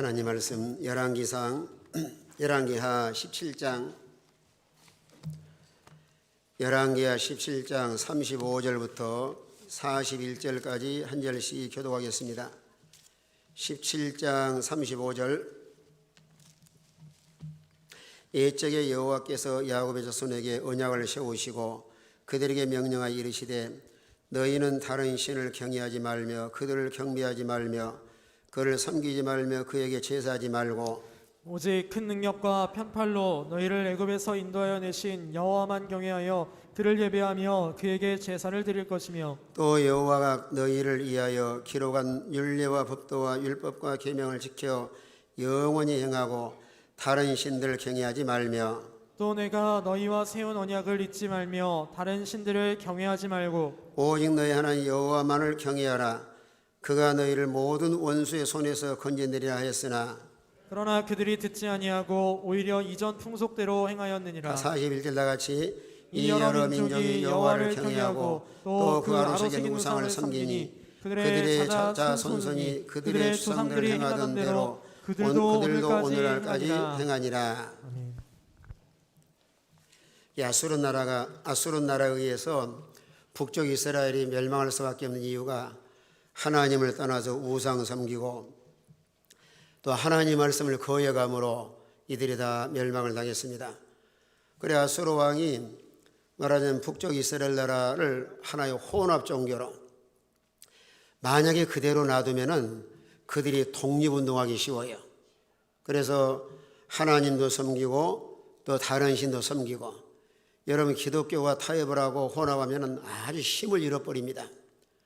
하나님 말씀 열왕기상 열왕기하 17장 35절부터 41절까지 한 절씩 교독하겠습니다. 17장 35절. 옛적에 여호와께서 야곱의 자손에게 언약을 세우시고 그들에게 명령하여 이르시되 너희는 다른 신을 경외하지 말며 그들을 경배하지 말며 그를 섬기지 말며 그에게 제사하지 말고 오직 큰 능력과 편팔로 너희를 애굽에서 인도하여 내신 여호와만 경외하여 그를 예배하며 그에게 제사를 드릴 것이며 또 여호와가 너희를 위하여 기록한 율례와 법도와 율법과 계명을 지켜 영원히 행하고 다른 신들을 경외하지 말며 또 내가 너희와 세운 언약을 잊지 말며 다른 신들을 경외하지 말고 오직 너희 하나님 여호와만을 경외하라. 그가 너희를 모든 원수의 손에서 건져내리라 하였으나 그러나 그들이 듣지 아니하고 오히려 이전 풍속대로 행하였느니라. 41절 다같이 이 여러 민족이 여호와를 경외하고 또 그 아로새긴 우상을 섬기니 그들의 자손손이 그들의 조상들이 행하던 대로 그들도 오늘날까지 행하니라. 이 아수르 나라에 의해서 북쪽 이스라엘이 멸망할 수밖에 없는 이유가 하나님을 떠나서 우상 섬기고 또 하나님 말씀을 거역함으로 이들이 다 멸망을 당했습니다. 그래 아수르 왕이 말하자면 북쪽 이스라엘 나라를 하나의 혼합 종교로 만약에 그대로 놔두면은 그들이 독립운동하기 쉬워요. 그래서 하나님도 섬기고 또 다른 신도 섬기고 여러분 기독교가 타협을 하고 혼합하면은 아주 힘을 잃어버립니다.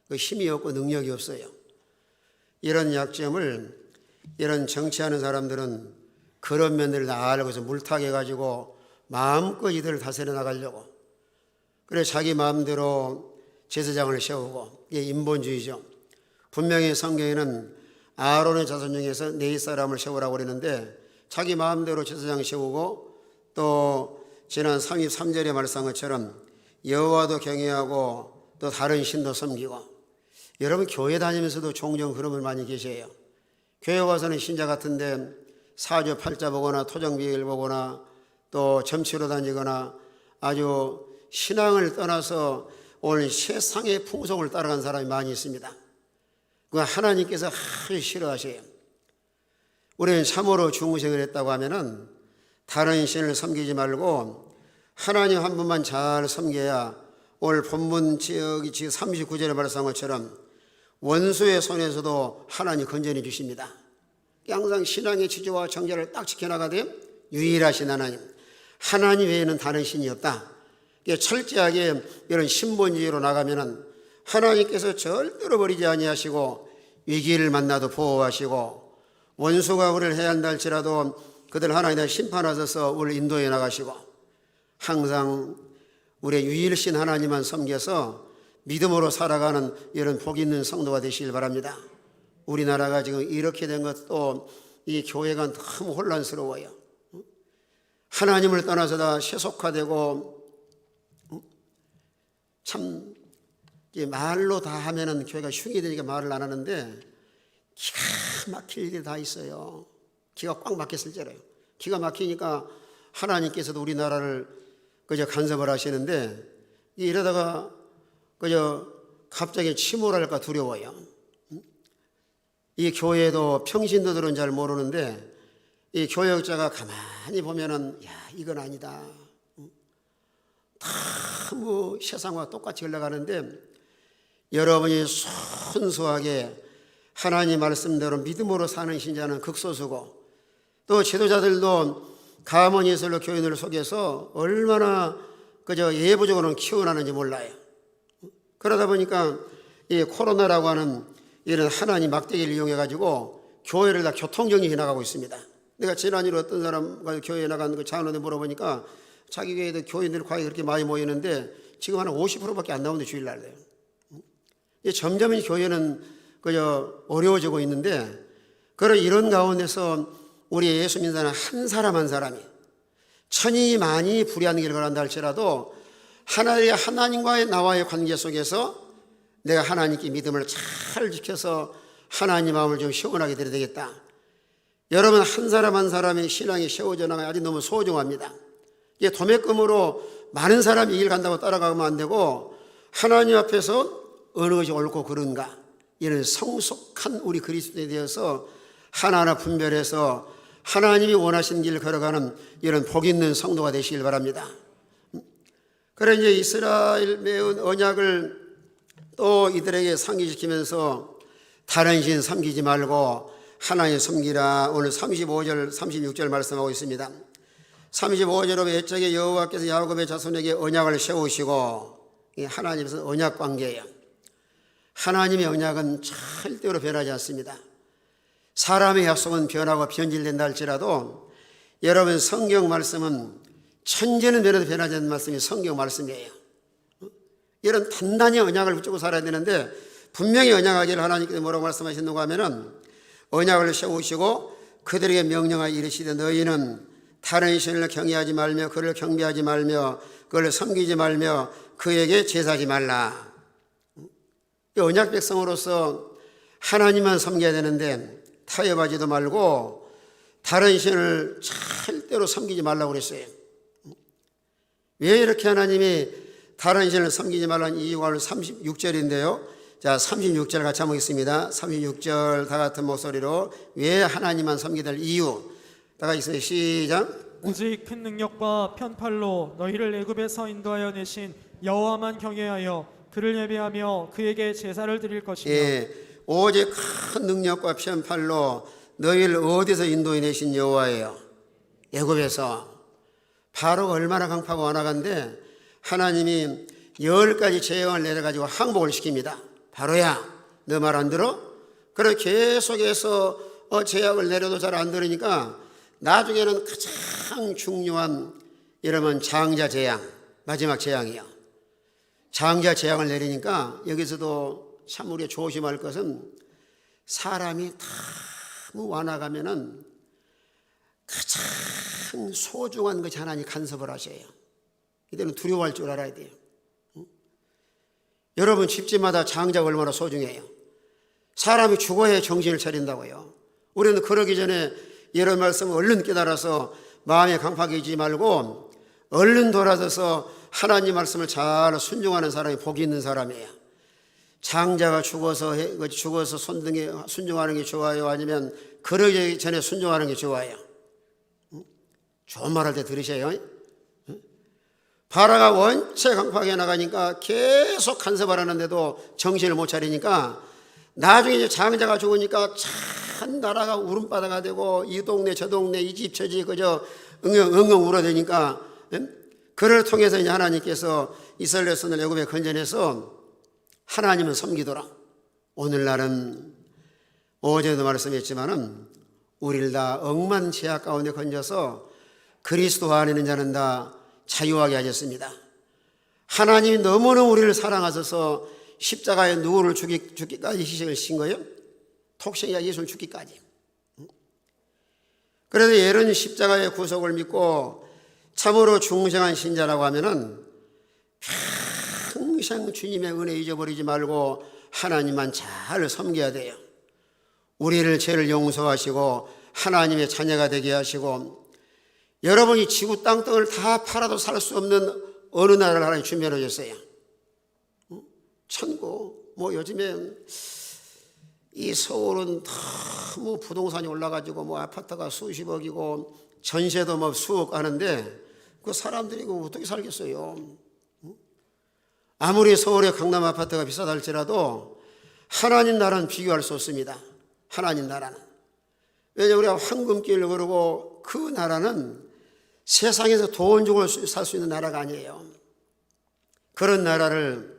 그 힘이 없고 능력이 없어요. 이런 약점을 이런 정치하는 사람들은 그런 면들을 다 알고서 물타기해가지고 마음껏 이들을 다스려 나가려고 그래 자기 마음대로 제사장을 세우고 이게 인본주의죠. 분명히 성경에는 아론의 자손 중에서 네 사람을 세우라고 그랬는데 자기 마음대로 제사장 세우고 또 지난 33절에 말씀한 것처럼 여호와도 경외하고 또 다른 신도 섬기고 여러분 교회 다니면서도 종종 그런 분 많이 계세요. 교회 와서는 신자 같은데 사주 팔자 보거나 토정비를 보거나 또 점치러 다니거나 아주 신앙을 떠나서 오늘 세상의 풍속을 따라간 사람이 많이 있습니다. 그 하나님께서 아주 싫어하세요. 우리는 참으로 중생을 했다고 하면은 다른 신을 섬기지 말고 하나님 한 분만 잘 섬겨야 오늘 본문 지금 39절에 말씀한 것처럼 원수의 손에서도 하나님 건져내 주십니다. 항상 신앙의 지조와 정죄를 딱 지켜나가되 유일하신 하나님 외에는 다른 신이 없다. 철저하게 이런 신본주의로 나가면은 하나님께서 절대로 버리지 아니하시고 위기를 만나도 보호하시고 원수가 우리를 해한다 할지라도 그들 하나님의 심판하셔서 우리를 인도해 나가시고 항상 우리의 유일신 하나님만 섬겨서 믿음으로 살아가는 이런 복 있는 성도가 되시길 바랍니다. 우리나라가 지금 이렇게 된 것도 이 교회가 너무 혼란스러워요. 하나님을 떠나서 다 세속화되고 참 말로 다 하면은 교회가 흉이 되니까 말을 안 하는데 기가 막힐 일이 다 있어요. 기가 꽉 막혔을 때래요. 기가 막히니까 하나님께서도 우리나라를 그저 간섭을 하시는데 이러다가 그저 갑자기 침몰할까 두려워요. 이 교회도 평신도들은 잘 모르는데 이 교역자가 가만히 보면은 야 이건 아니다. 다 뭐 세상과 똑같이 흘러가는데 여러분이 순수하게 하나님 말씀대로 믿음으로 사는 신자는 극소수고 또 지도자들도 가문 예술로 교인을 속여서 얼마나 그저 예부적으로는 키워나는지 몰라요. 그러다 보니까 이 코로나라고 하는 이런 하나님 막대기를 이용해 가지고 교회를 다 교통정리해 나가고 있습니다. 내가 지난주에 어떤 사람과 교회에 나간 그 장로한테 물어보니까 자기 교회에도 교인들이 과연 그렇게 많이 모이는데 지금 한 50%밖에 안 나오는데 주일날래요. 점점 이 교회는 그저 어려워지고 있는데 그런 이런 가운데서 우리 예수 믿는 사람 한 사람 한 사람이 천이 많이 불의한 길을 걸어간다 할지라도 하나님과의 나와의 관계 속에서 내가 하나님께 믿음을 잘 지켜서 하나님 마음을 좀 시원하게 드려야 되겠다. 여러분 한 사람 한 사람의 신앙이 세워져 나가야 아주 너무 소중합니다. 이게 도매금으로 많은 사람이 이 길 간다고 따라가면 안 되고 하나님 앞에서 어느 것이 옳고 그른가 이런 성숙한 우리 그리스도에 대해서 하나하나 분별해서 하나님이 원하시는 길을 걸어가는 이런 복 있는 성도가 되시길 바랍니다. 그래 이제 이스라엘 매운 언약을 또 이들에게 상기시키면서 다른 신 섬기지 말고 하나님 섬기라. 오늘 35절 36절 말씀하고 있습니다. 35절로 옛적에 여호와께서 야곱의 자손에게 언약을 세우시고, 하나님께서 언약 관계예요. 하나님의 언약은 절대로 변하지 않습니다. 사람의 약속은 변하고 변질된다 할지라도 여러분 성경 말씀은 천재는 변해도 변하지 않는 말씀이 성경 말씀이에요. 이런 단단히 언약을 붙잡고 살아야 되는데 분명히 언약하기를 하나님께서 뭐라고 말씀하셨는가 하면은 언약을 세우시고 그들에게 명령하여 이르시되 너희는 다른 신을 경외하지 말며 그를 경배하지 말며 그를 섬기지 말며 그에게 제사하지 말라. 언약 백성으로서 하나님만 섬겨야 되는데 타협하지도 말고 다른 신을 절대로 섬기지 말라고 그랬어요. 왜 이렇게 하나님이 다른 신을 섬기지 말라는 이유가 오늘 36절인데요. 자, 36절 같이 한번 읽습니다. 36절 다 같은 목소리로 왜 하나님만 섬기게 될 이유. 다 같이 있어요. 시작. 오직 큰 능력과 편팔로 너희를 애굽에서 인도하여 내신 여호와만 경외하여 그를 예배하며 그에게 제사를 드릴 것이며. 예, 오직 큰 능력과 편팔로 너희를 어디서 인도해 내신 여호와예요? 애굽에서. 바로가 얼마나 강파고 완악한데 하나님이 10가지 재앙을 내려가지고 항복을 시킵니다. 바로야, 너 말 안 들어? 그래 계속해서 재앙을 내려도 잘 안 들으니까 나중에는 가장 중요한 이러면 장자 재앙, 마지막 재앙이요. 장자 재앙을 내리니까 여기서도 참 우리가 조심할 것은 사람이 너무 완악하면은 가장 소중한 것이 하나님 간섭을 하셔요. 이때는 두려워할 줄 알아야 돼요. 여러분 집집마다 장자가 얼마나 소중해요. 사람이 죽어야 정신을 차린다고요. 우리는 그러기 전에 이런 말씀을 얼른 깨달아서 마음에 강팍이지 말고 얼른 돌아서서 하나님 말씀을 잘 순종하는 사람이 복이 있는 사람이에요. 장자가 죽어서 손등에 순종하는 게 좋아요? 아니면 그러기 전에 순종하는 게 좋아요? 좋은 말 할 때 들으세요. 바라가 원체 강팍에 나가니까 계속 간섭을 하는데도 정신을 못 차리니까 나중에 이제 장자가 죽으니까 참 나라가 울음바다가 되고 이 동네 저 동네 이 집 저 집 그저 엉엉 울어대니까 그를 통해서 이제 하나님께서 이스라엘 백성을 애굽에 건져내서 하나님은 섬기더라. 오늘날은 어제도 말씀했지만은 우리를 다 억만 죄악 가운데 건져서 그리스도 안에 있는 자는 다 자유하게 하셨습니다. 하나님이 너무너무 우리를 사랑하셔서 십자가에 누구를 죽기까지 희생을 신 거예요? 독생자 예수를 죽기까지. 그래서 이런 십자가의 구속을 믿고 참으로 중생한 신자라고 하면은 평생 주님의 은혜 잊어버리지 말고 하나님만 잘 섬겨야 돼요. 우리를 죄를 용서하시고 하나님의 자녀가 되게 하시고 여러분이 지구 땅덩을 다 팔아도 살 수 없는 어느 나라를 하나님 준비해 줬어요. 천국. 뭐 요즘에 이 서울은 너무 부동산이 올라가지고 뭐 아파트가 수십억이고 전세도 뭐 수억 하는데 그 사람들이 이거 어떻게 살겠어요? 아무리 서울의 강남 아파트가 비싸다 할지라도 하나님 나라는 비교할 수 없습니다. 하나님 나라는. 왜냐하면 우리가 황금길을 걸고 그 나라는 세상에서 돈 주고 살 수 있는 나라가 아니에요. 그런 나라를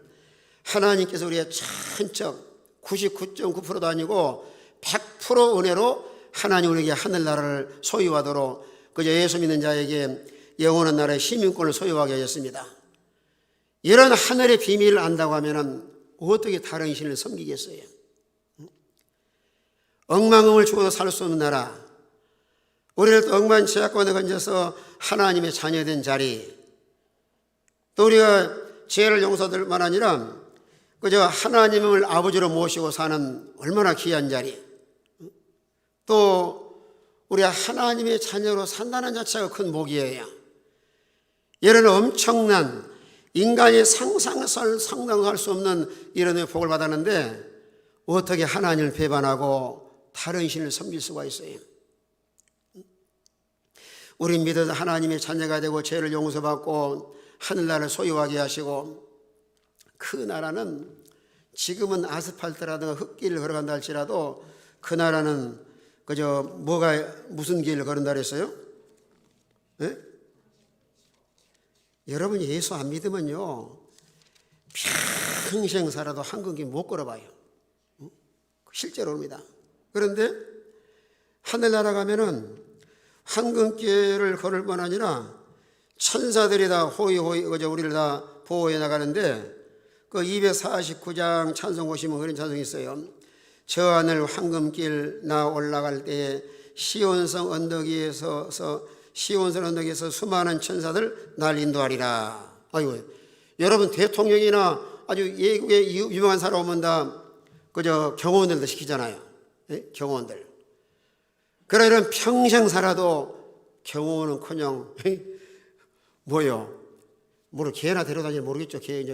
하나님께서 우리의 천적 99.9%도 아니고 100% 은혜로 하나님 우리에게 하늘나라를 소유하도록 그저 예수 믿는 자에게 영원한 나라의 시민권을 소유하게 하셨습니다. 이런 하늘의 비밀을 안다고 하면 어떻게 다른 신을 섬기겠어요? 억만금을 주고도 살 수 없는 나라, 우리를 또 억만 죄악 가운데 건져서 하나님의 자녀된 자리, 또 우리가 죄를 용서될 만 아니라 그저 하나님을 아버지로 모시고 사는 얼마나 귀한 자리, 또 우리 하나님의 자녀로 산다는 자체가 큰 복이에요. 이런 엄청난 인간이 상상할 수 없는 이런 복을 받았는데 어떻게 하나님을 배반하고 다른 신을 섬길 수가 있어요? 우리 믿어서 하나님의 자녀가 되고 죄를 용서받고 하늘나라를 소유하게 하시고, 그 나라는 지금은 아스팔트라든가 흙길을 걸어간다 할지라도 그 나라는 그저 무슨 길을 걸은다 그랬어요? 네? 여러분 예수 안 믿으면요 평생 살아도 한국길 못 걸어봐요. 실제로입니다. 그런데 하늘나라 가면은 황금길을 걸을 뿐 아니라 천사들이 다 호의 우리를 다 보호해 나가는데, 그 249장 찬송 보시면 그런 찬송이 있어요. 저 하늘 황금길 나 올라갈 때에 시온성 언덕 위에서 수많은 천사들 날 인도하리라. 아이고, 여러분 대통령이나 아주 외국에 유명한 사람 오면 다 그저 경호원들도 시키잖아요. 네? 경호원들. 그러나 이런 평생 살아도 경호원은커녕 뭐를 개나 데려다니지 모르겠죠. 개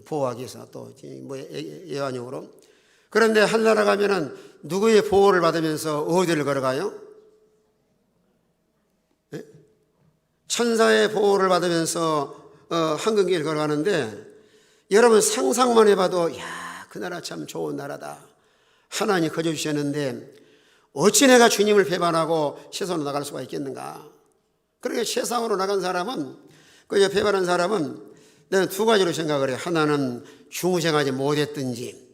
보호하기 위해서 또 애완용으로. 그런데 한나라 가면은 누구의 보호를 받으면서 어디를 걸어가요? 네? 천사의 보호를 받으면서 황금길을 걸어가는데, 여러분 상상만 해봐도 야, 그 나라 참 좋은 나라다. 하나님 거저 주셨는데 어찌 내가 주님을 배반하고 세상으로 나갈 수가 있겠는가? 그러니까 세상으로 나간 사람은, 그 배반한 사람은 내가 두 가지로 생각을 해요. 하나는 중생하지 못했든지,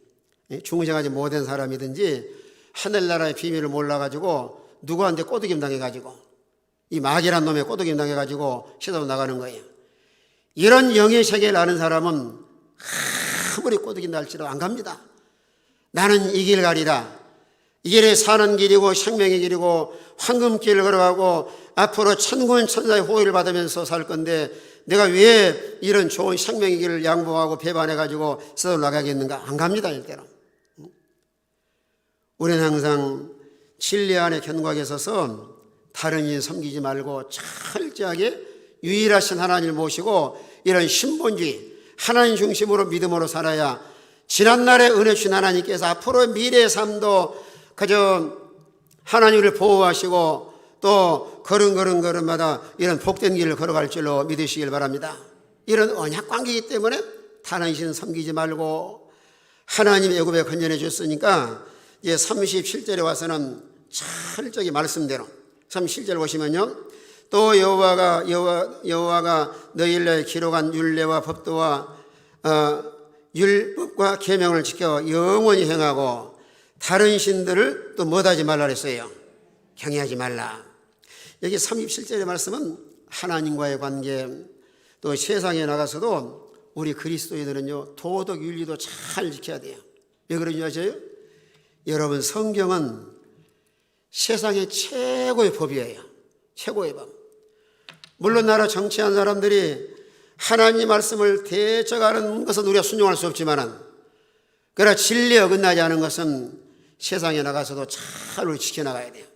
중생하지 못한 사람이든지, 하늘나라의 비밀을 몰라가지고 누구한테 꼬드김 당해가지고, 이 마귀란 놈의 꼬드김 당해가지고 세상으로 나가는 거예요. 이런 영의 세계를 아는 사람은 아무리 꼬드긴다 할지라도 안 갑니다. 나는 이 길 가리라. 이 길이 사는 길이고 생명의 길이고 황금길을 걸어가고 앞으로 천군 천사의 호의를 받으면서 살 건데 내가 왜 이런 좋은 생명의 길을 양보하고 배반해가지고 세상으로 나가겠는가? 안 갑니다, 일대로. 우리는 항상 진리 안에 견고하게 서서 다른 일 섬기지 말고 철저하게 유일하신 하나님을 모시고 이런 신본주의, 하나님 중심으로 믿음으로 살아야 지난날에 은혜 주신 하나님께서 앞으로 미래의 삶도 그저 하나님을 보호하시고 또 걸음마다 이런 복된 길을 걸어갈 줄로 믿으시길 바랍니다. 이런 언약 관계이기 때문에 다른 신 섬기지 말고 하나님 애굽에 건전해 줬으니까 이제 37절에 와서는 철저히 말씀대로 37절 보시면요, 또 여호와가 너희를 기록한 율례와 법도와 율법과 계명을 지켜 영원히 행하고 다른 신들을 또 못하지 말라 그랬어요. 경외하지 말라. 여기 37절의 말씀은 하나님과의 관계, 또 세상에 나가서도 우리 그리스도인들은요 도덕 윤리도 잘 지켜야 돼요. 왜 그런지 아세요? 여러분 성경은 세상의 최고의 법이에요. 최고의 법. 물론 나라 정치한 사람들이 하나님 말씀을 대적하는 것은 우리가 순종할 수 없지만, 그러나 진리에 어긋나지 않은 것은 세상에 나가서도 잘 우리 지켜나가야 돼요.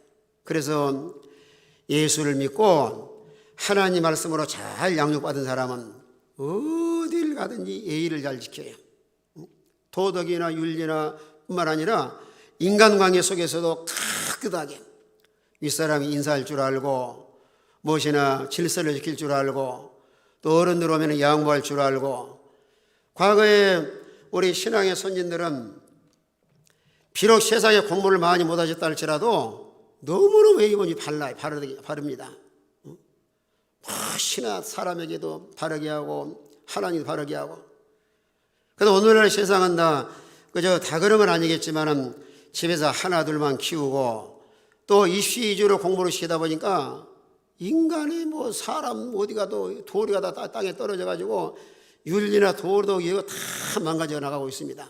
그래서 예수를 믿고 하나님 말씀으로 잘 양육받은 사람은 어딜 가든지 예의를 잘 지켜요. 도덕이나 윤리나 뿐만 아니라 인간관계 속에서도 깨끗하게 윗사람이 인사할 줄 알고 무엇이나 질서를 지킬 줄 알고 또 어른들 오면 양보할 줄 알고. 과거에 우리 신앙의 선진들은 비록 세상에 공부를 많이 못하셨다 할지라도 너무너무 외교문이 바릅니다. 신하 사람에게도 바르게 하고 하나님도 바르게 하고. 그래서 오늘날 세상은 다 그런 건 아니겠지만은 집에서 하나 둘만 키우고 또 이슈위주로 공부를 시키다 보니까 인간이 사람 어디 가도 도리가 다 땅에 떨어져 가지고 윤리나 도덕 이거 다 망가져 나가고 있습니다.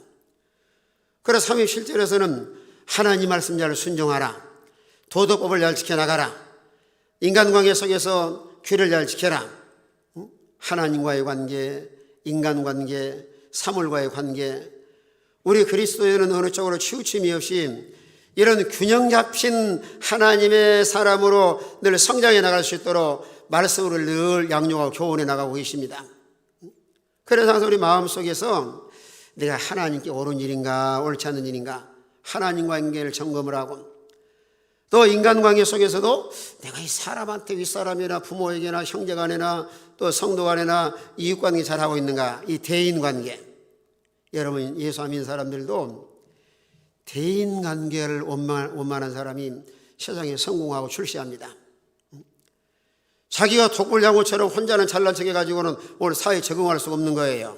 그래서 37절에서는 하나님 말씀 잘 순종하라, 도덕법을 잘 지켜나가라, 인간관계 속에서 규를 잘 지켜라. 하나님과의 관계, 인간관계, 사물과의 관계. 우리 그리스도인은 어느 쪽으로 치우침이 없이 이런 균형 잡힌 하나님의 사람으로 늘 성장해 나갈 수 있도록 말씀으로 늘 양육하고 교훈해 나가고 계십니다. 그래서 항상 우리 마음속에서 내가 하나님께 옳은 일인가 옳지 않은 일인가 하나님과 관계를 점검을 하고, 또 인간관계 속에서도 내가 이 사람한테 윗사람이나 부모에게나 형제간에나 또 성도간에나 이웃관계 잘하고 있는가, 이 대인관계. 여러분, 예수 안 믿는 사람들도 대인관계를 원만한 사람이 세상에 성공하고 출세합니다. 자기가 독불장군처럼 혼자는 잘난 척 해가지고는 오늘 사회에 적응할 수가 없는 거예요.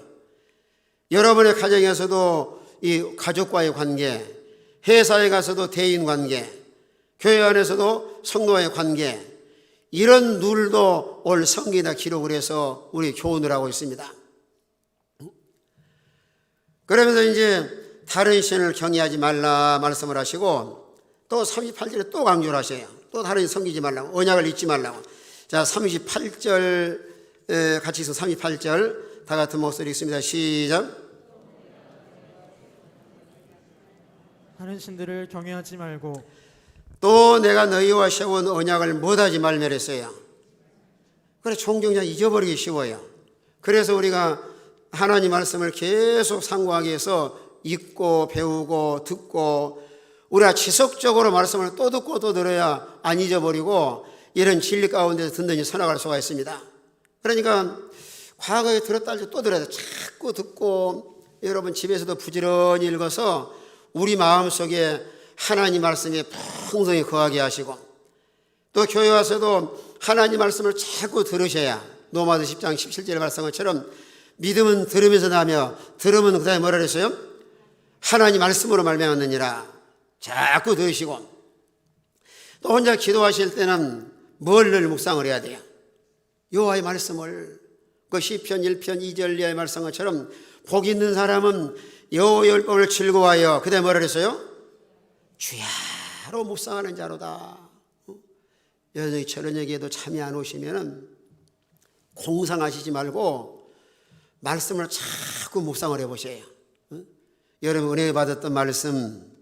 여러분의 가정에서도 이 가족과의 관계, 회사에 가서도 대인관계, 교회 안에서도 성도와의 관계, 이런 룰도 오늘 성경에다 기록을 해서 우리 교훈을 하고 있습니다. 그러면서 이제 다른 신을 경외하지 말라 말씀을 하시고, 또 38절에 또 강조를 하셔요. 또 다른 신 섬기지 말라고, 언약을 잊지 말라고. 자, 38절 같이 있어. 38절 다 같은 목소리 있습니다. 시작. 다른 신들을 경외하지 말고 또 내가 너희와 세운 언약을 못하지 말멸했어요. 그래, 종종 잊어버리기 쉬워요. 그래서 우리가 하나님 말씀을 계속 상고하기 위해서 읽고 배우고 듣고, 우리가 지속적으로 말씀을 또 듣고 또 들어야 안 잊어버리고 이런 진리 가운데서 든든히 서나갈 수가 있습니다. 그러니까 과거에 들었다 할 때 또 들어야 돼. 자꾸 듣고, 여러분 집에서도 부지런히 읽어서 우리 마음속에 하나님 말씀이 풍성히 거하게 하시고, 또 교회 와서도 하나님 말씀을 자꾸 들으셔야, 로마서 10장 17절의 말씀처럼 믿음은 들으면서 나며 들으면 그 다음에 뭐라 그랬어요? 하나님 말씀으로 말미암았느니라. 자꾸 들으시고, 또 혼자 기도하실 때는 뭘 늘 묵상을 해야 돼요? 여호와의 말씀을, 그 시편 1편 2절 이하의 말씀처럼 복 있는 사람은 여호와의 율법을 즐거워하여, 그 다음에 뭐라 그랬어요? 주야로 묵상하는 자로다. 여전히 저녁에도 잠이 안 오시면 공상하시지 말고 말씀을 자꾸 묵상을 해보세요. 여러분, 은혜 받았던 말씀,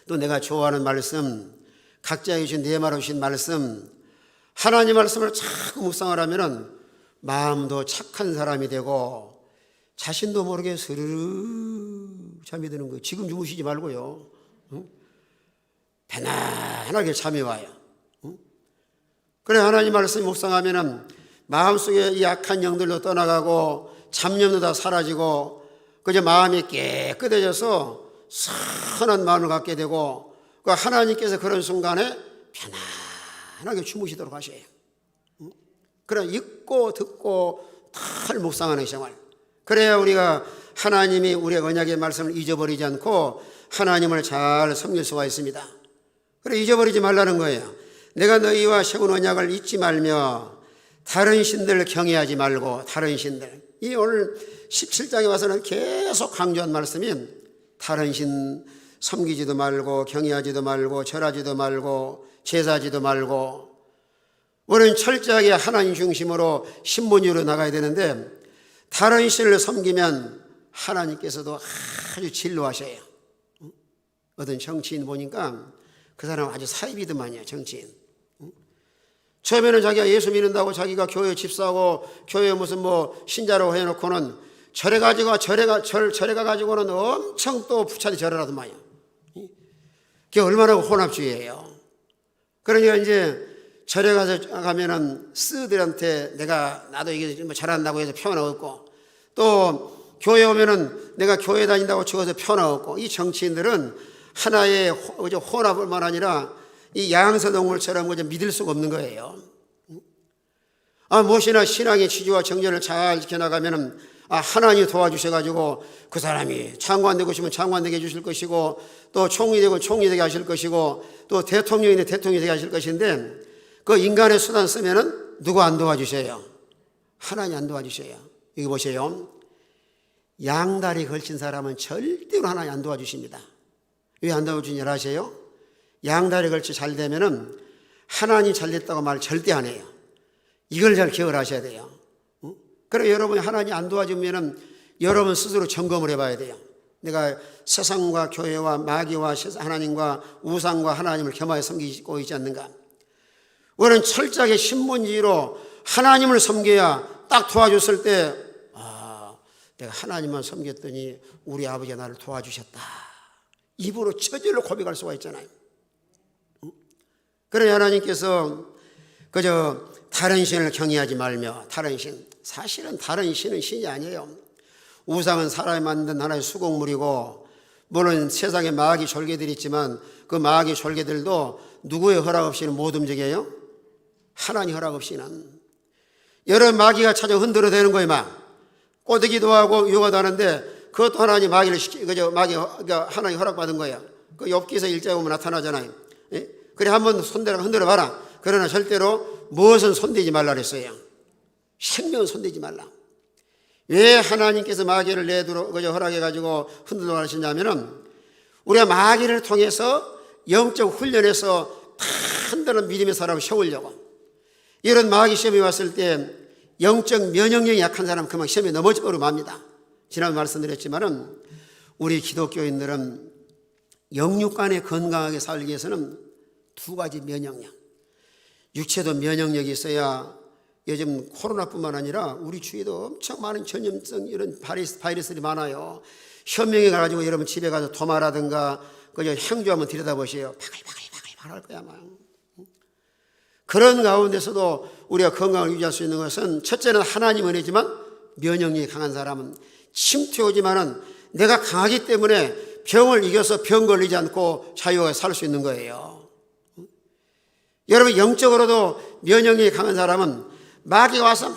또 내가 좋아하는 말씀, 각자에게 주신 내말로 주신 말씀, 하나님 말씀을 자꾸 묵상을 하면 마음도 착한 사람이 되고 자신도 모르게 스르르 잠이 드는 거예요. 지금 주무시지 말고요. 편안하게 잠이 와요. 그래, 하나님 말씀 묵상하면 마음속에 이 악한 영들도 떠나가고 잡념도 다 사라지고, 그저 마음이 깨끗해져서 선한 마음을 갖게 되고, 그 하나님께서 그런 순간에 편안하게 주무시도록 하셔요. 그래, 읽고 듣고 잘 묵상하는 생활. 그래야 우리가 하나님이 우리의 언약의 말씀을 잊어버리지 않고 하나님을 잘 섬길 수가 있습니다. 그래, 잊어버리지 말라는 거예요. 내가 너희와 세운 언약을 잊지 말며 다른 신들을 경외하지 말고, 다른 신들. 이 오늘 17장에 와서는 계속 강조한 말씀이 다른 신 섬기지도 말고 경외하지도 말고 절하지도 말고 제사지도 말고, 우리는 철저하게 하나님 중심으로 신분으로 나가야 되는데, 다른 신을 섬기면 하나님께서도 아주 진노하셔요. 어떤 정치인 보니까 그 사람 아주 사이비드만이야, 정치인. 처음에는 자기가 예수 믿는다고 자기가 교회 집사하고 교회 무슨 뭐 신자라고 해놓고는 절에 가가지고는 엄청 또 부차게 절을 하더만요. 그게 얼마나 혼합주의예요. 그러니까 이제 절에 가면은 스들한테 나도 이게 뭐 잘한다고 해서 표현 얻고, 또 교회 오면은 내가 교회 다닌다고 적어서 표현 얻고, 이 정치인들은 하나의 혼합뿐만 아니라 이 양서 동물처럼 그저 믿을 수가 없는 거예요. 무엇이나 신앙의 취지와 정전을 잘 지켜나가면은 하나님이 도와주셔가지고 그 사람이 장관 되고 싶으면 장관 되게 해주실 것이고, 또 총리 되고 총리 되게 하실 것이고, 또 대통령이 되면 대통령이 되게 하실 것인데, 그 인간의 수단 쓰면은 누구 안 도와주셔요? 하나님 안 도와주셔요. 여기 보세요. 양다리 걸친 사람은 절대로 하나님 안 도와주십니다. 왜 안 도와주는 줄 아세요? 양다리 걸치 잘 되면은 하나님 잘 됐다고 말 절대 안 해요. 이걸 잘 기억을 하셔야 돼요. 그래, 여러분이 하나님 안 도와주면은 여러분 스스로 점검을 해봐야 돼요. 내가 세상과 교회와 마귀와 하나님과 우상과 하나님을 겸하여 섬기고 있지 않는가? 우리는 철저하게 신문지로 하나님을 섬겨야 딱 도와줬을 때 내가 하나님만 섬겼더니 우리 아버지가 나를 도와주셨다. 입으로 저절로 고백할 수가 있잖아요. 그러니 하나님께서 그저 다른 신을 경외하지 말며, 다른 신, 사실은 다른 신은 신이 아니에요. 우상은 사람이 만든 하나의 수곡물이고, 물론 세상에 마귀 졸개들이 있지만 그 마귀 졸개들도 누구의 허락 없이는 못 움직여요? 하나님 허락 없이는. 여러 마귀가 찾아 흔들어대는 거예요. 막 꼬드기도 하고 유혹도 하는데 그것도 하나님 마귀를 그저 마귀가 하나님 허락받은 거예요. 그 욥기서 1장에 보면 나타나잖아요. 예? 그래 한번 손대라 흔들어 봐라. 그러나 절대로 무엇은 손대지 말라 그랬어요. 생명은 손대지 말라. 왜 하나님께서 마귀를 내도록 그저 허락해가지고 흔들도록 하시냐면은 우리가 마귀를 통해서 영적 훈련해서 다 흔드는 믿음의 사람을 세우려고. 이런 마귀 시험이 왔을 때 영적 면역력이 약한 사람은 그만 시험에 넘어지고 맙니다. 지난번 말씀드렸지만은 우리 기독교인들은 영육간에 건강하게 살기 위해서는 두 가지 면역력. 육체도 면역력이 있어야 요즘 코로나뿐만 아니라 우리 주위에도 엄청 많은 전염성 이런 바이러스들이 많아요. 현명해 가지고 여러분 집에 가서 도마라든가 그저 향주 한번 들여다보세요. 바글바글 할 거야 아마. 그런 가운데서도 우리가 건강을 유지할 수 있는 것은 첫째는 하나님 은혜지만 면역력이 강한 사람은 침투 오지만은 내가 강하기 때문에 병을 이겨서 병 걸리지 않고 자유하게 살 수 있는 거예요. 여러분 영적으로도 면역력이 강한 사람은 마귀가 와서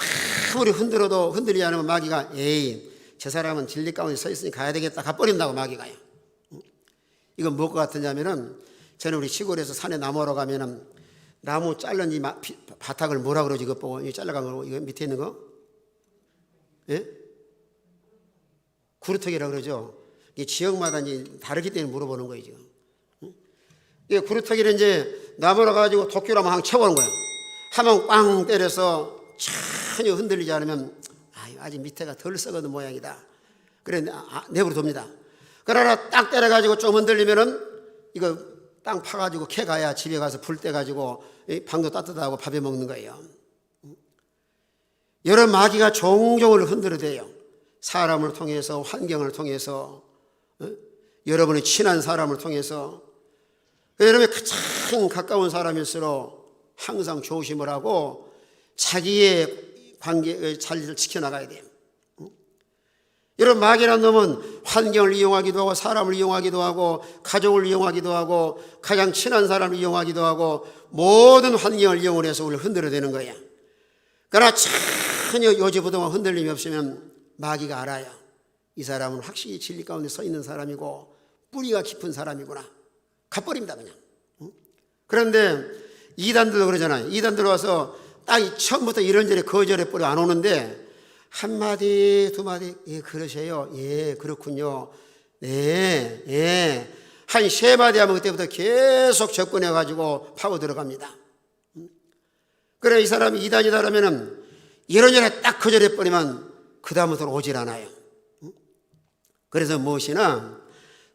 아무리 흔들어도 흔들리지 않으면 마귀가 에이 저 사람은 진리 가운데 서 있으니 가야 되겠다 가버린다고 마귀가요. 이건 무엇 같으냐면은 저는 우리 시골에서 산에 나무하러 가면은 나무 잘른 이 바닥을 뭐라 그러지 이거 보고 이 잘라간 거 이거 밑에 있는 거? 예? 구루터기라 그러죠. 이게 지역마다 이제 다르기 때문에 물어보는 거예요 지금. 이 구루터기를 이제 나무로 가지고 도끼로 한번 쳐보는 거예요. 한번 꽝 때려서 전혀 흔들리지 않으면 아직 밑에가 덜 썩어도 모양이다. 그래 내버려 둡니다. 그러나 딱 때려가지고 좀 흔들리면은 이거 땅 파가지고 캐 가야 집에 가서 불 떼가지고 방도 따뜻하고 밥에 먹는 거예요. 여러 마귀가 종종을 흔들어대요. 사람을 통해서 환경을 통해서 여러분의 친한 사람을 통해서 여러분의 가장 가까운 사람일수록 항상 조심을 하고 자기의 관계 자리를 지켜나가야 돼요. 여러분 마귀라는 놈은 환경을 이용하기도 하고 사람을 이용하기도 하고 가족을 이용하기도 하고 가장 친한 사람을 이용하기도 하고 모든 환경을 이용을 해서 우리를 흔들어대는 거야. 그러나 전혀 요지부동한 흔들림이 없으면 마귀가 알아요. 이 사람은 확실히 진리 가운데 서 있는 사람이고 뿌리가 깊은 사람이구나. 가버립니다 그냥. 그런데 이단들도 그러잖아요. 이단들 와서 딱 처음부터 이런저런 거절해 버려 안 오는데 한마디 두마디 예 그러세요. 예 그렇군요. 네 예. 한 세 마디 하면 그때부터 계속 접근해 가지고 파고 들어갑니다. 그래 이 사람이 이단이다 그러면은 이런저런 딱 거절해 버리면 그 다음부터는 오질 않아요. 그래서 무엇이나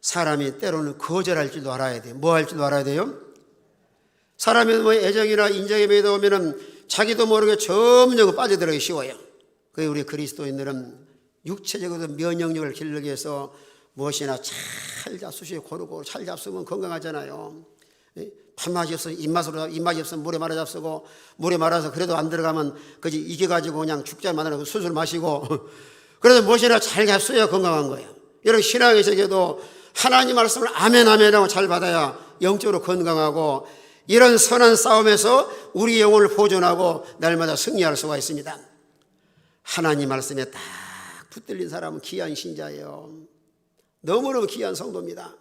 사람이 때로는 거절할 줄도 알아야 돼요. 뭐 할 줄도 알아야 돼요? 사람이 뭐 애정이나 인정에 매도 오면은 자기도 모르게 점점 빠져들어가기 쉬워요. 그게 우리 그리스도인들은 육체적으로 면역력을 기르기 위해서 무엇이나 잘 잡수시고 고르고 잘 잡수면 건강하잖아요. 밥맛이 없으면 입맛이 없으면 물에 말아 잡수고 물에 말아서 그래도 안 들어가면 그지 이겨가지고 그냥 죽자 마누라 수술 마시고 그래서 무엇이나 잘 잡수야 건강한 거예요. 여러분 신앙의 세계도 하나님 말씀을 아멘 아멘하고 잘 받아야 영적으로 건강하고 이런 선한 싸움에서 우리 영혼을 보존하고 날마다 승리할 수가 있습니다. 하나님 말씀에 딱 붙들린 사람은 귀한 신자예요. 너무너무 귀한 성도입니다.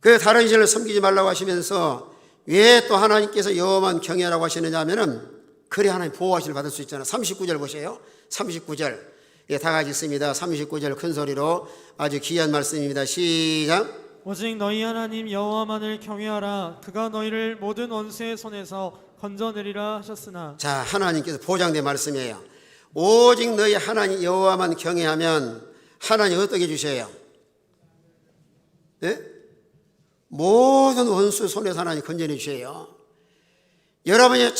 그래서 다른 신을 섬기지 말라고 하시면서 왜 또 하나님께서 여호와만 경외하라고 하시느냐 하면은 그래 하나님 보호하심을 받을 수 있잖아요. 39절 보세요. 39절 예, 다 같이 있습니다. 39절 큰 소리로 아주 귀한 말씀입니다. 시작. 오직 너희 하나님 여호와만을 경외하라. 그가 너희를 모든 원수의 손에서 건져내리라 하셨으나. 자 하나님께서 보장된 말씀이에요. 오직 너희 하나님 여호와만 경외하면 하나님 어떻게 주셔요? 예? 모든 원수 손에서 하나님 건져내 주셔요. 여러분이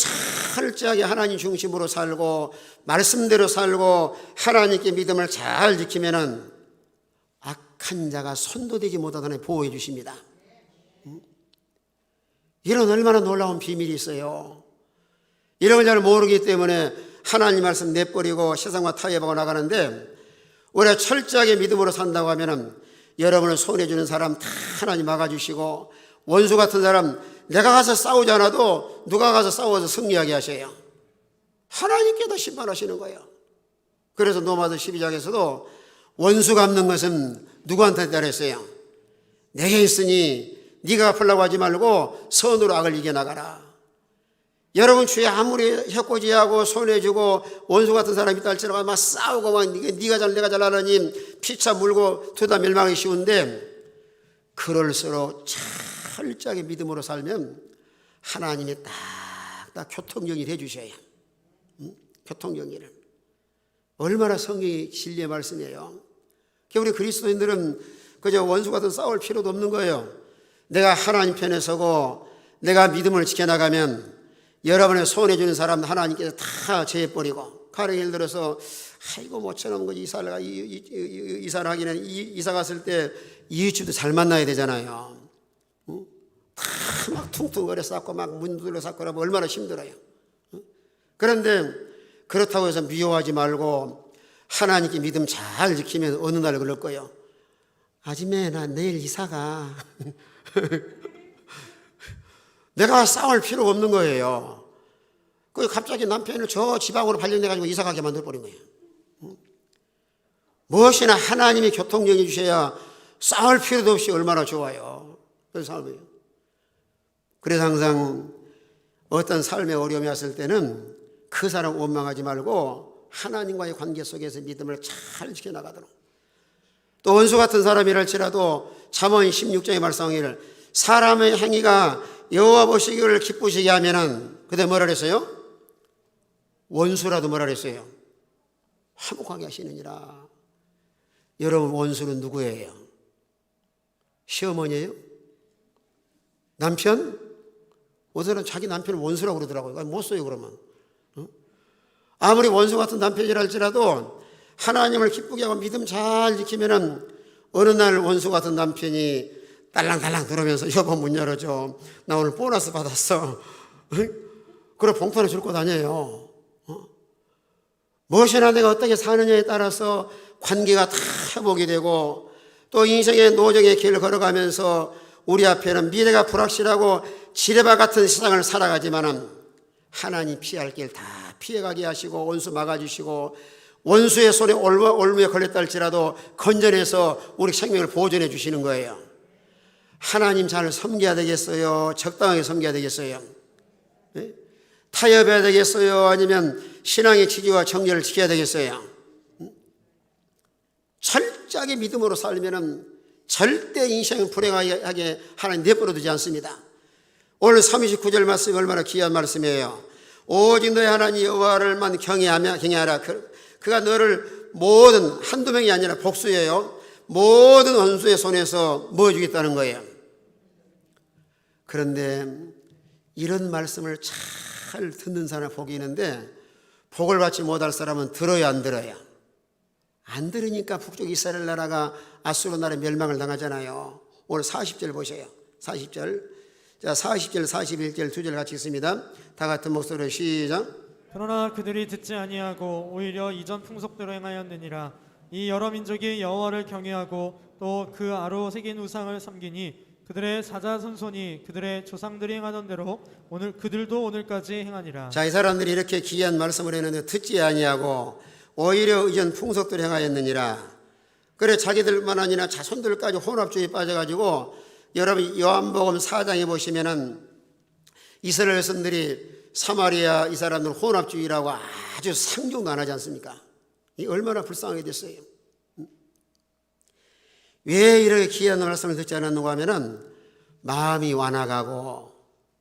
철저하게 하나님 중심으로 살고 말씀대로 살고 하나님께 믿음을 잘 지키면은 악한 자가 손도 대지 못하도록 보호해 주십니다. 이런 얼마나 놀라운 비밀이 있어요. 이런 걸 잘 모르기 때문에 하나님 말씀 내버리고 세상과 타협하고 나가는데, 우리가 철저하게 믿음으로 산다고 하면은 여러분을 손해 주는 사람 다 하나님 막아주시고, 원수 같은 사람 내가 가서 싸우지 않아도 누가 가서 싸워서 승리하게 하셔요. 하나님께도 심판하시는 거예요. 그래서 로마서 12장에서도 원수 갚는 것은 누구한테 따랐어요? 내게 있으니 네가 갚으려고 하지 말고 선으로 악을 이겨나가라. 여러분 주위에 아무리 해코지하고 손해주고 원수 같은 사람이 있다 할지라도 막 싸우고 막 네가 잘 내가 잘하느니 피차 물고 두다 멸망이 쉬운데, 그럴수록 철저하게 믿음으로 살면 하나님이 딱딱 교통정리를 해주셔요. 교통정리를. 얼마나 성경이 진리의 말씀이에요. 우리 그리스도인들은 그저 원수 같은 싸울 필요도 없는 거예요. 내가 하나님 편에 서고 내가 믿음을 지켜나가면 여러분의 손해 주는 사람 하나님께서 다 제해버리고, 가령 예를 들어서 아이고 모처럼 이사를 하기는 이사 갔을 때 이웃집도 잘 만나야 되잖아요. 다 막 퉁퉁거려 쌓고 막 문 둘러 쌓고 하면 얼마나 힘들어요. 그런데 그렇다고 해서 미워하지 말고 하나님께 믿음 잘 지키면 어느 날 그럴 거예요. 아줌매 나 내일 이사가 내가 싸울 필요가 없는 거예요. 그 갑자기 남편을 저 지방으로 발령내가지고 이사가게 만들어버린 거예요. 무엇이나 하나님이 교통정리 주셔야 싸울 필요도 없이 얼마나 좋아요. 그런 삶이에요. 그래서 항상 어떤 삶의 어려움이 왔을 때는 그 사람 원망하지 말고 하나님과의 관계 속에서 믿음을 잘 지켜나가도록. 또 원수 같은 사람이랄지라도 잠언 16장의 말씀하기를 사람의 행위가 여호와 보시기를 기쁘시게 하면은, 그때 뭐라 그랬어요? 원수라도 뭐라 그랬어요? 화목하게 하시느니라. 여러분 원수는 누구예요? 시어머니예요? 남편? 어제는 자기 남편을 원수라고 그러더라고요. 못 써요 그러면. 아무리 원수 같은 남편이랄지라도 하나님을 기쁘게 하고 믿음 잘 지키면은 어느 날 원수 같은 남편이 딸랑딸랑 들어오면서 여보 문 열어줘. 나 오늘 보너스 받았어. 그래 봉투를 줄 거 아니에요. 무엇이나 내가 어떻게 사느냐에 따라서 관계가 다 회복이 되고, 또 인생의 노정의 길을 걸어가면서 우리 앞에는 미래가 불확실하고 지뢰밭 같은 세상을 살아가지만은 하나님 피할 길 다 피해가게 하시고 원수 막아주시고, 원수의 손에 올무에 걸렸다 할지라도 건져내서 우리 생명을 보존해 주시는 거예요. 하나님 잘 섬겨야 되겠어요? 적당하게 섬겨야 되겠어요? 네? 타협해야 되겠어요? 아니면 신앙의 지지와 정리를 지켜야 되겠어요? 철저하게 믿음으로 살면은 절대 인생을 불행하게 하나님 내버려 두지 않습니다. 오늘 39절 말씀이 얼마나 귀한 말씀이에요. 오직 너의 하나님 여호와를만 경외하라. 그가 너를 모든, 한두 명이 아니라 복수예요. 모든 원수의 손에서 모아주겠다는 거예요. 그런데 이런 말씀을 잘 듣는 사람 복이 있는데, 복을 받지 못할 사람은 들어야 안 들어야? 안 들으니까 북쪽 이스라엘 나라가 아수르 나라에 멸망을 당하잖아요. 오늘 40절 보세요. 40절. 자, 40절 41절 두 절 같이 읽습니다. 다 같은 목소리로 시작. 그러나 그들이 듣지 아니하고 오히려 이전 풍속대로 행하였느니라. 이 여러 민족이 여호와를 경외하고 또 그 아로 새긴 우상을 섬기니 그들의 사자손손이 그들의 조상들이 행하던 대로 그들도 오늘까지 행하니라. 자, 이 사람들이 이렇게 귀한 말씀을 했는데 듣지 아니하고 오히려 이전 풍속대로 행하였느니라. 그래 자기들만 아니라 자손들까지 혼합주의에 빠져가지고, 여러분 요한복음 4장에 보시면은 이스라엘 백성들이 사마리아 이 사람들 혼합주의라고 아주 상종도 안 하지 않습니까? 이 얼마나 불쌍하게 됐어요. 왜 이렇게 귀한 말씀을 듣지 않았는가 하면은 마음이 완악하고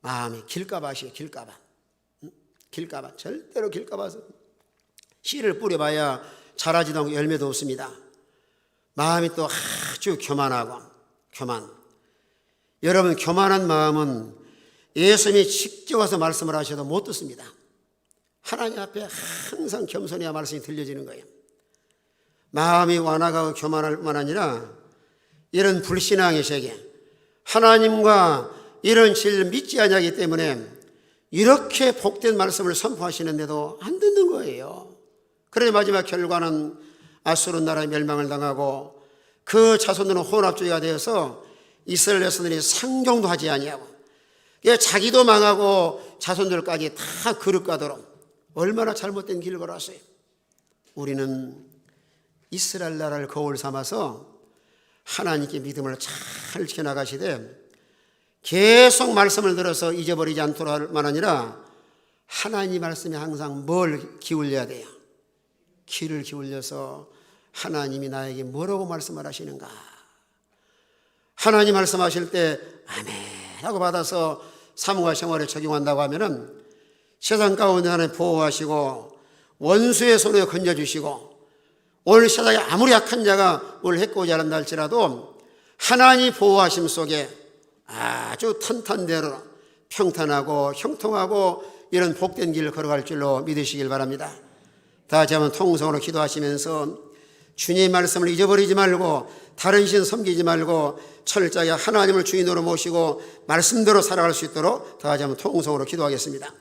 마음이 길가밭이에요. 길가밭. 절대로 길가밭은 씨를 뿌려봐야 자라지도 않고 열매도 없습니다. 마음이 또 아주 교만하고 여러분, 교만한 마음은 예수님이 직접 와서 말씀을 하셔도 못 듣습니다. 하나님 앞에 항상 겸손해야 말씀이 들려지는 거예요. 마음이 완악하고 교만할 뿐만 아니라 이런 불신앙의 세계, 하나님과 이런 진리를 믿지 않기 때문에 이렇게 복된 말씀을 선포하시는데도 안 듣는 거예요. 그래 마지막 결과는 아수르 나라의 멸망을 당하고 그 자손들은 혼합주의가 되어서 이스라엘 자손들이 상종도 하지 아니하고 자기도 망하고 자손들까지 다 그릇가도록 얼마나 잘못된 길을 걸었어요. 우리는 이스라엘 나라를 거울 삼아서 하나님께 믿음을 잘 지켜나가시되 계속 말씀을 들어서 잊어버리지 않도록만 아니라 하나님 말씀에 항상 뭘 기울여야 돼요? 귀를 기울여서 하나님이 나에게 뭐라고 말씀을 하시는가? 하나님 말씀하실 때 아멘 하고 받아서 삶과 생활에 적용한다고 하면은 세상 가운데 하나님 보호하시고 원수의 손에 건져주시고 오늘 세상에 아무리 약한 자가 뭘 해코지 않는다 할지라도 하나님 보호하심 속에 아주 탄탄대로 평탄하고 형통하고 이런 복된 길을 걸어갈 줄로 믿으시길 바랍니다. 다시 한번 통성으로 기도하시면서 주님 말씀을 잊어버리지 말고 다른 신 섬기지 말고 철저하게 하나님을 주인으로 모시고 말씀대로 살아갈 수 있도록 다시 한번 통성으로 기도하겠습니다.